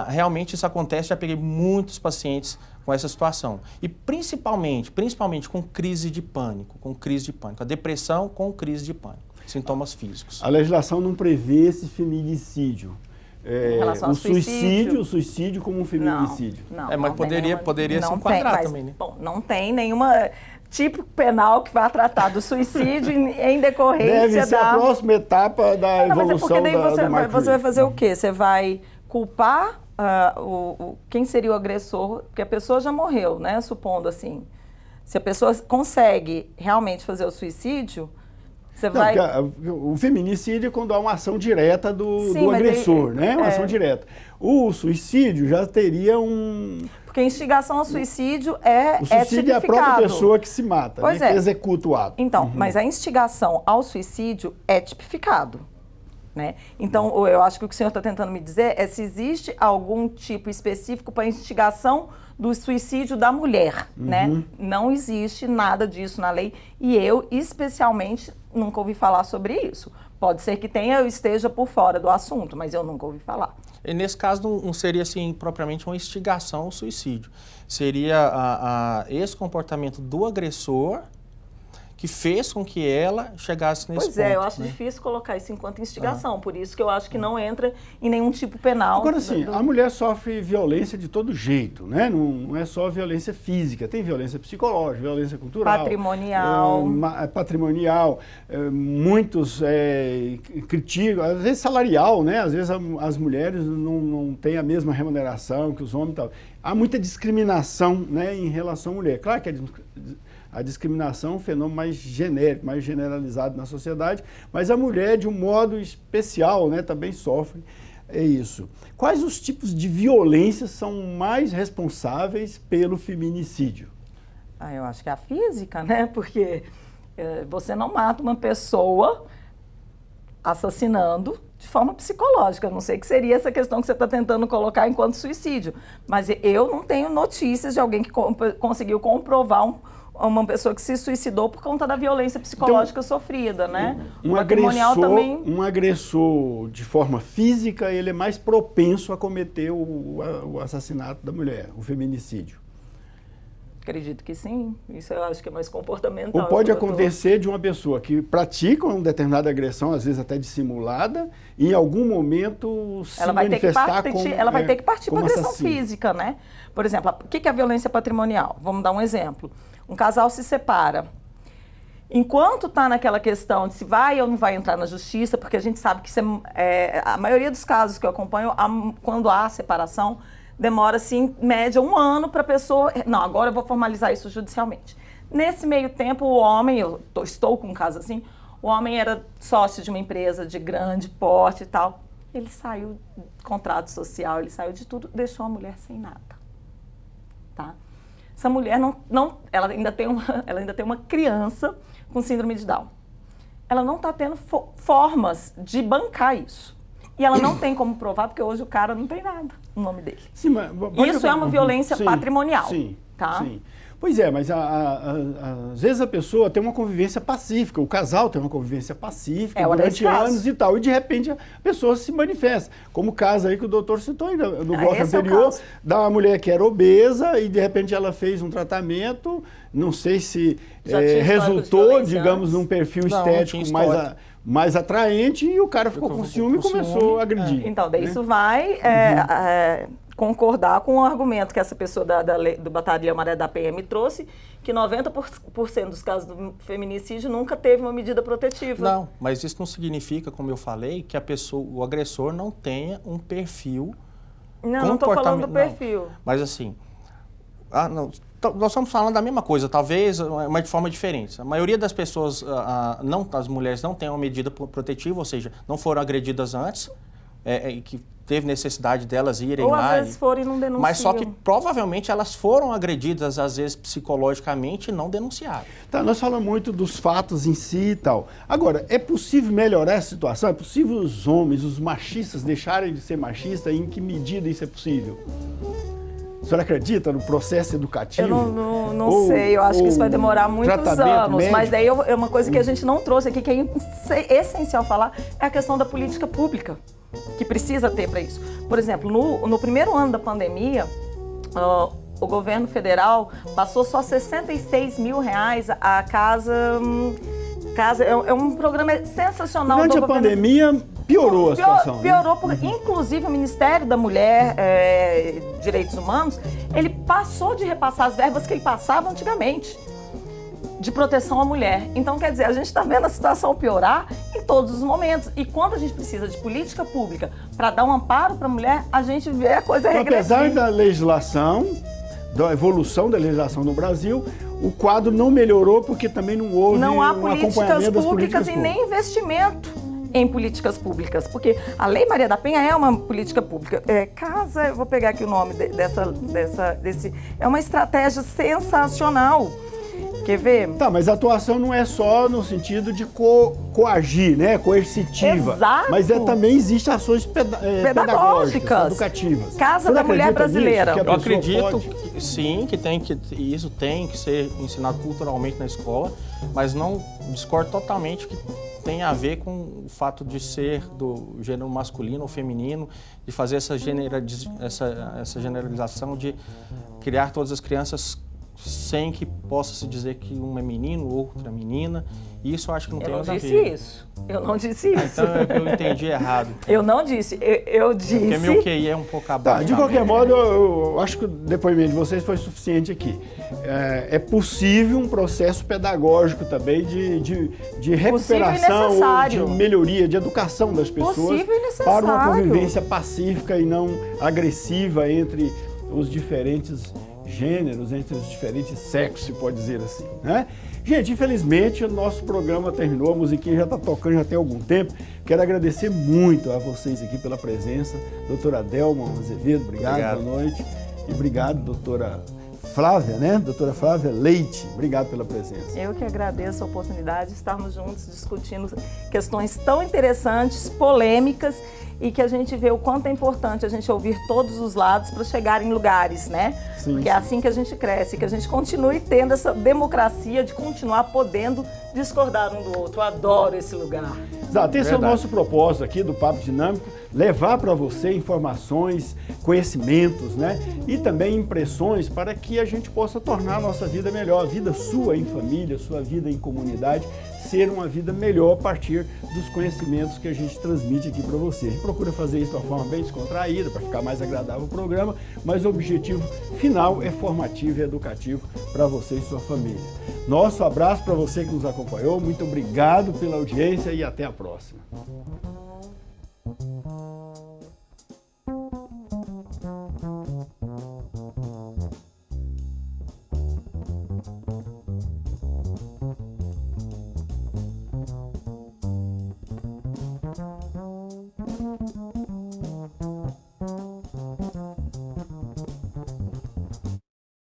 realmente isso acontece, já peguei muitos pacientes com essa situação. E principalmente com crise de pânico, a depressão com crise de pânico, sintomas físicos. A legislação não prevê esse feminicídio. O suicídio como um feminicídio. Não, mas poderia se enquadrar também, né? Bom, não tem nenhuma tipo penal que vá tratar do suicídio em decorrência Deve ser a próxima etapa da evolução porque daí você vai fazer o quê? Você vai culpar quem seria o agressor, porque a pessoa já morreu, né? Supondo assim. Se a pessoa consegue realmente fazer o suicídio, você vai... O feminicídio é quando há uma ação direta do agressor, né? Uma ação direta. O suicídio já teria um... Porque a instigação ao suicídio é O suicídio é a própria pessoa que se mata, pois né? Que executa o ato. Então, mas a instigação ao suicídio é tipificado. Né? Então, eu acho que o que o senhor está tentando me dizer é se existe algum tipo específico para a instigação do suicídio da mulher, né? Não existe nada disso na lei e eu, especialmente, nunca ouvi falar sobre isso. Pode ser que tenha, eu esteja por fora do assunto, mas eu nunca ouvi falar. E nesse caso, não seria assim, propriamente uma instigação ao suicídio. Seria esse comportamento do agressor que fez com que ela chegasse nesse ponto. Pois é, eu acho difícil colocar isso enquanto instigação, por isso que eu acho que não entra em nenhum tipo penal. Agora, assim, a mulher sofre violência de todo jeito, né? Não é só violência física, tem violência psicológica, violência cultural. Patrimonial. Muitos criticam, às vezes salarial, né? Às vezes as mulheres não têm a mesma remuneração que os homens e tal. Há muita discriminação, né, em relação à mulher. Claro que a discriminação é um fenômeno mais genérico, mais generalizado na sociedade, mas a mulher, de um modo especial, né, também sofre isso. Quais os tipos de violência são mais responsáveis pelo feminicídio? Eu acho que é a física, né? Porque você não mata uma pessoa assassinando de forma psicológica. Eu não sei o que seria essa questão que você está tentando colocar enquanto suicídio. Mas eu não tenho notícias de alguém que conseguiu comprovar uma pessoa que se suicidou por conta da violência psicológica sofrida, né? Um agressor de forma física, ele é mais propenso a cometer o assassinato da mulher, o feminicídio. Acredito que sim. Isso eu acho que é mais comportamental. Ou pode acontecer de uma pessoa que pratica uma determinada agressão, às vezes até dissimulada, e em algum momento ela vai ter que partir para agressão física, né? Por exemplo, o que é a violência patrimonial? Vamos dar um exemplo. Um casal se separa. Enquanto está naquela questão de se vai ou não vai entrar na justiça, porque a gente sabe que a maioria dos casos que eu acompanho, quando há separação, demora-se, em média, 1 ano para a pessoa... Não, agora eu vou formalizar isso judicialmente. Nesse meio tempo, o homem, estou com um caso assim, o homem era sócio de uma empresa de grande porte e tal. Ele saiu do contrato social, ele saiu de tudo, deixou a mulher sem nada. Tá? Essa mulher ela ainda tem uma criança com síndrome de Down. Ela não está tendo formas de bancar isso. E ela não tem como provar, porque hoje o cara não tem nada no nome dele. Sim, mas isso é uma violência patrimonial. Sim, tá? Sim. Pois é, mas às vezes a pessoa tem uma convivência pacífica, o casal tem uma convivência pacífica durante anos e tal, e de repente a pessoa se manifesta. Como o caso aí que o doutor citou aí no bloco anterior, da uma mulher que era obesa e de repente ela fez um tratamento, não sei se resultou, digamos, num perfil estético mais atraente, e o cara ficou com ciúme e começou a agredir. Então, daí isso vai concordar com o argumento que essa pessoa do Batalhão Maria da Penha me trouxe, que 90% dos casos do feminicídio nunca teve uma medida protetiva. Não, mas isso não significa, como eu falei, que o agressor não tenha um perfil Não estou falando do perfil. Não, mas assim, nós estamos falando da mesma coisa, talvez, mas de forma diferente. A maioria das pessoas, as mulheres não têm uma medida protetiva, ou seja, não foram agredidas antes, que teve necessidade delas irem lá. Ou às vezes foram e não denunciam. Mas só que provavelmente elas foram agredidas, às vezes psicologicamente, e não denunciaram. Tá, nós falamos muito dos fatos em si e tal. Agora, é possível melhorar a situação? É possível os homens, os machistas, deixarem de ser machistas? Em que medida isso é possível? A senhora acredita no processo educativo? Eu não sei, eu acho que isso vai demorar muitos anos. Médico. Mas daí é uma coisa que a gente não trouxe aqui, que é essencial falar, é a questão da política pública, que precisa ter para isso. Por exemplo, no primeiro ano da pandemia, o governo federal passou só R$66 mil a casa... É um programa sensacional. Durante a pandemia, piorou a situação. Piorou, porque inclusive o Ministério da Mulher, Direitos Humanos, ele passou de repassar as verbas que ele passava antigamente, de proteção à mulher. Então, quer dizer, a gente está vendo a situação piorar em todos os momentos. E quando a gente precisa de política pública para dar um amparo para a mulher, a gente vê a coisa regredir. Apesar da legislação, da evolução da legislação no Brasil, o quadro não melhorou porque também não houve não há um acompanhamento das políticas públicas e nem investimento em políticas públicas, porque a Lei Maria da Penha é uma política pública. Eu vou pegar aqui o nome desse... É uma estratégia sensacional. Quer ver? Tá, mas a atuação não é só no sentido de coagir, né? Coercitiva. Exato. Mas também existem ações pedagógicas, educativas. Casa da Mulher Brasileira. Eu acredito que sim, isso tem que ser ensinado culturalmente na escola, mas não discordo totalmente que tem a ver com o fato de ser do gênero masculino ou feminino, de fazer essa generalização de criar todas as crianças sem que possa se dizer que um é menino, outra é menina. Isso eu acho que não tem nada a ver. Eu não disse isso. Então eu entendi errado. Eu não disse, eu disse... Porque meu QI é um pouco abaixo. Tá, de qualquer modo, eu acho que o depoimento de vocês foi suficiente aqui. É possível um processo pedagógico também de recuperação, ou de melhoria, de educação das pessoas para uma convivência pacífica e não agressiva entre os diferentes gêneros, entre os diferentes sexos, se pode dizer assim, né? Gente, infelizmente o nosso programa terminou, a musiquinha já está tocando já tem algum tempo. Quero agradecer muito a vocês aqui pela presença. Doutora Delma Azevedo, obrigado, boa noite. E obrigado, doutora Flávia, né? Doutora Flávia Leite, obrigado pela presença. Eu que agradeço a oportunidade de estarmos juntos discutindo questões tão interessantes, polêmicas, e que a gente vê o quanto é importante a gente ouvir todos os lados para chegar em lugares, né? Sim, porque é assim que a gente cresce, que a gente continue tendo essa democracia de continuar podendo discordar um do outro. Eu adoro esse lugar. Exato, esse é o nosso propósito aqui do Papo Dinâmico, levar para você informações, conhecimentos, né? E também impressões para que a gente possa tornar a nossa vida melhor, a vida sua em família, sua vida em comunidade, ser uma vida melhor a partir dos conhecimentos que a gente transmite aqui para você. A gente procura fazer isso de uma forma bem descontraída, para ficar mais agradável o programa, mas o objetivo final é formativo e educativo para você e sua família. Nosso abraço para você que nos acompanhou, muito obrigado pela audiência e até a próxima.